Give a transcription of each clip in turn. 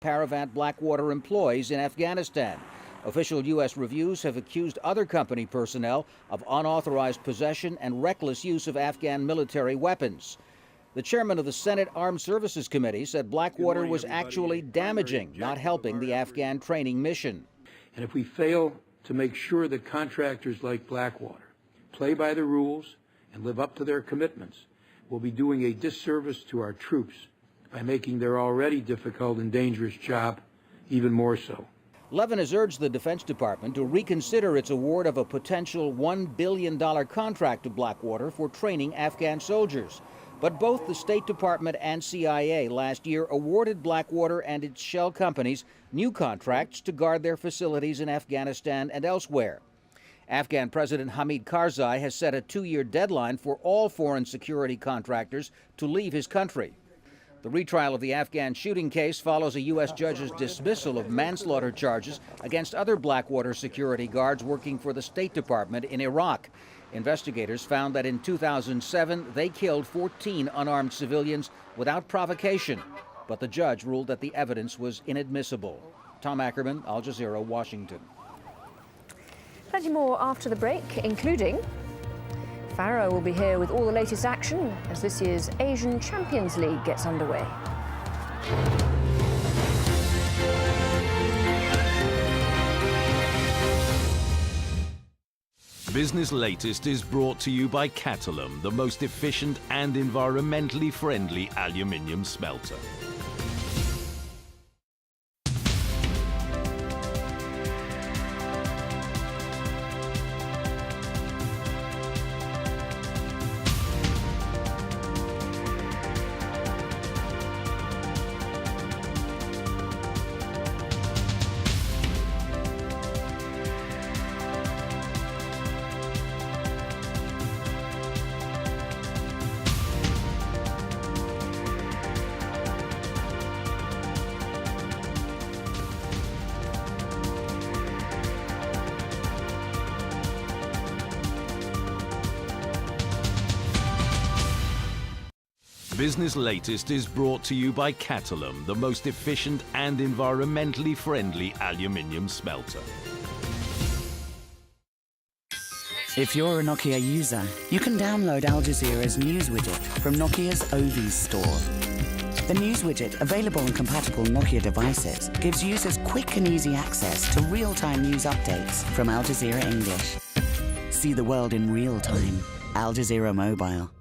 Paravant Blackwater employees in Afghanistan. Official U.S. reviews have accused other company personnel of unauthorized possession and reckless use of Afghan military weapons. The chairman of the Senate Armed Services Committee said Blackwater was actually damaging, not helping the Afghan training mission. And if we fail to make sure that contractors like Blackwater play by the rules and live up to their commitments, we'll be doing a disservice to our troops by making their already difficult and dangerous job even more so. Levin has urged the Defense Department to reconsider its award of a potential $1 billion contract to Blackwater for training Afghan soldiers. But both the State Department and CIA last year awarded Blackwater and its shell companies new contracts to guard their facilities in Afghanistan and elsewhere. Afghan President Hamid Karzai has set a 2-year deadline for all foreign security contractors to leave his country. The retrial of the Afghan shooting case follows a U.S. judge's dismissal of manslaughter charges against other Blackwater security guards working for the State Department in Iraq. Investigators found that in 2007 they killed 14 unarmed civilians without provocation, but the judge ruled that the evidence was inadmissible. Tom Ackerman, Al Jazeera, Washington. Plenty more after the break, including Farah will be here with all the latest action as this year's Asian Champions League gets underway. Business Latest is brought to you by Catalum, the most efficient and environmentally friendly aluminium smelter. Business Latest is brought to you by Catalum, the most efficient and environmentally friendly aluminium smelter. If you're a Nokia user, you can download AlJazeera's news widget from Nokia's Ovis store. The news widget, available on compatible Nokia devices, gives users quick and easy access to real-time news updates from AlJazeera English. See the world in real time. AlJazeera Mobile.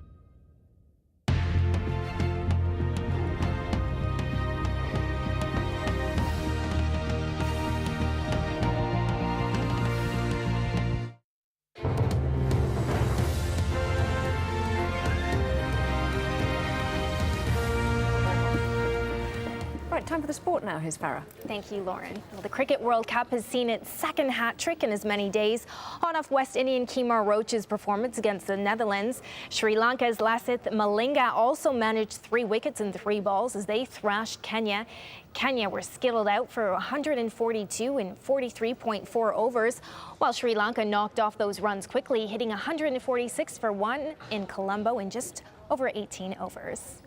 Time for the sport now. Here's Farah. Thank you, Lauren. Well, the Cricket World Cup has seen its second hat-trick in as many days. Hot off West Indian Kemar Roach's performance against the Netherlands, Sri Lanka's Lasith Malinga also managed 3 wickets and 3 balls as they thrashed Kenya. Kenya were skittled out for 142 in 43.4 overs, while Sri Lanka knocked off those runs quickly, hitting 146 for 1 in Colombo in just over 18 overs.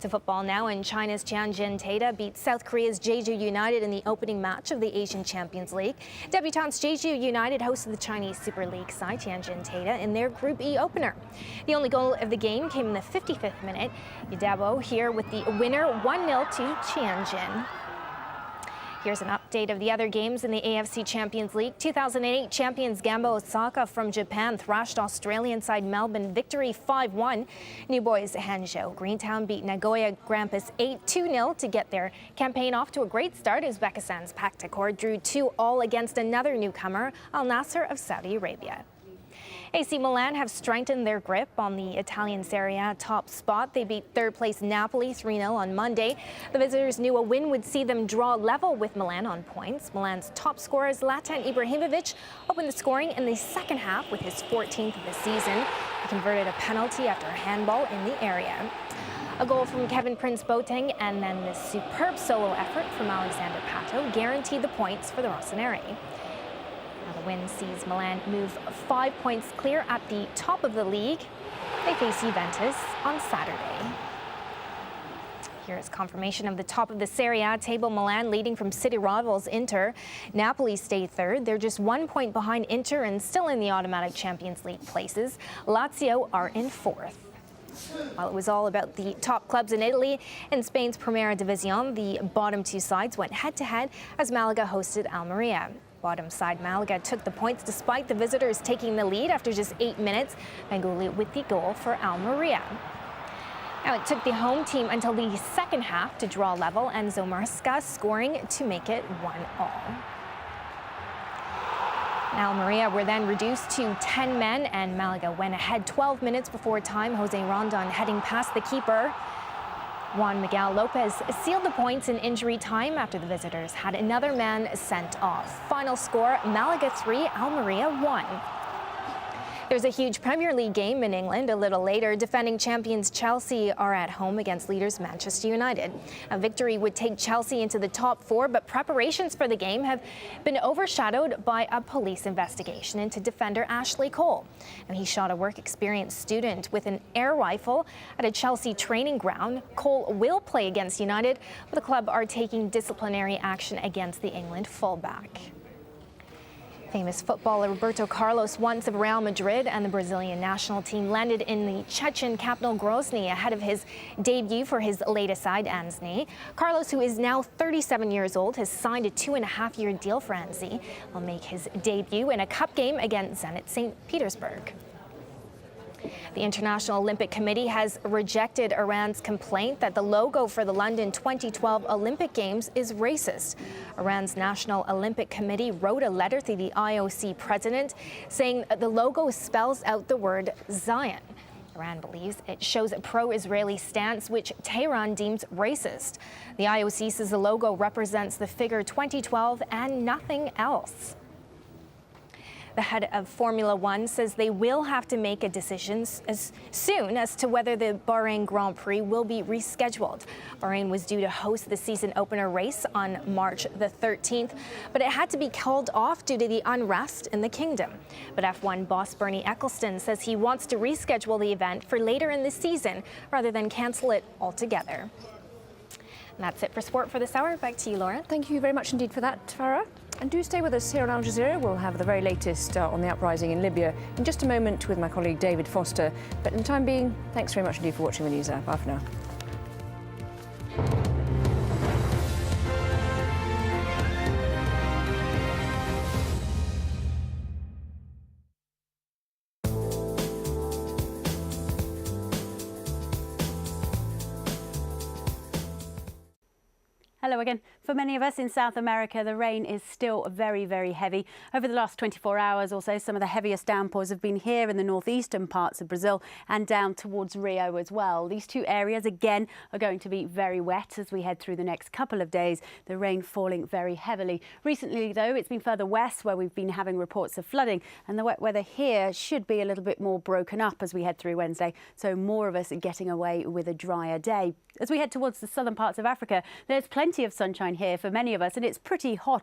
To football now, and China's Tianjin Taita beat South Korea's Jeju United in the opening match of the Asian Champions League. Debutants Jeju United hosted the Chinese Super League side Tianjin Taita in their Group E opener. The only goal of the game came in the 55th minute. Yadabo here with the winner, 1-0 to Tianjin. Here's an update of the other games in the AFC Champions League. 2008 champions Gamba Osaka from Japan thrashed Australian side Melbourne victory 5-1. New boys Hangzhou Greentown beat Nagoya Grampus 8-2-0 to get their campaign off to a great start. Uzbekistan's Paktakor drew 2-2 against another newcomer, Al Nassr of Saudi Arabia. AC Milan have strengthened their grip on the Italian Serie A top spot. They beat third-place Napoli 3-0 on Monday. The visitors knew a win would see them draw level with Milan on points. Milan's top scorer, Zlatan Ibrahimovic, opened the scoring in the second half with his 14th of the season. He converted a penalty after a handball in the area. A goal from Kevin Prince Boateng and then this superb solo effort from Alexander Pato guaranteed the points for the Rossoneri. The win sees Milan move 5 points clear at the top of the league. They face Juventus on Saturday. Here is confirmation of the top of the Serie A table. Milan leading from city rivals Inter. Napoli stay third. They're just 1 point behind Inter and still in the automatic Champions League places. Lazio are in fourth. While it was all about the top clubs in Italy, in Spain's Primera División, the bottom two sides went head-to-head as Malaga hosted Almería. Bottom side Malaga took the points despite the visitors taking the lead after just 8 minutes. Manguli with the goal for Almería. Now it took the home team until the second half to draw level, and Zomarska scoring to make it 1-1. Almería were then reduced to 10 men, and Malaga went ahead 12 minutes before time. Jose Rondon heading past the keeper. Juan Miguel Lopez sealed the points in injury time after the visitors had another man sent off. Final score, Malaga 3, Almería 1. There's a huge Premier League game in England a little later. Defending champions Chelsea are at home against leaders Manchester United. A victory would take Chelsea into the top four, but preparations for the game have been overshadowed by a police investigation into defender Ashley Cole. And he shot a work-experienced student with an air rifle at a Chelsea training ground. Cole will play against United, but the club are taking disciplinary action against the England fullback. Famous footballer Roberto Carlos, once of Real Madrid and the Brazilian national team, landed in the Chechen capital Grozny ahead of his debut for his latest side, Ansny. Carlos, who is now 37 years old, has signed a 2.5-year deal for Ansny. Will make his debut in a cup game against Zenit St. Petersburg. The International Olympic Committee has rejected Iran's complaint that the logo for the London 2012 Olympic Games is racist. Iran's National Olympic Committee wrote a letter to the IOC president saying the logo spells out the word Zion. Iran believes it shows a pro-Israeli stance, which Tehran deems racist. The IOC says the logo represents the figure 2012 and nothing else. The head of Formula One says they will have to make a decision as soon as to whether the Bahrain Grand Prix will be rescheduled. Bahrain was due to host the season opener race on March the 13th, but it had to be called off due to the unrest in the kingdom. But F1 boss Bernie Ecclestone says he wants to reschedule the event for later in the season rather than cancel it altogether. And that's it for sport for this hour. Back to you, Laura. Thank you very much indeed for that, Farah. And do stay with us here on Al Jazeera. We'll have the very latest on the uprising in Libya in just a moment with my colleague David Foster. But in the time being, thanks very much indeed for watching the news. Bye for now. Hello again. For many of us in South America, the rain is still very, very heavy. Over the last 24 hours or so, some of the heaviest downpours have been here in the northeastern parts of Brazil and down towards Rio as well. These two areas, again, are going to be very wet as we head through the next couple of days, the rain falling very heavily. Recently, though, it's been further west where we've been having reports of flooding, and the wet weather here should be a little bit more broken up as we head through Wednesday, so more of us are getting away with a drier day. As we head towards the southern parts of Africa, there's plenty of sunshine here for many of us, and it's pretty hot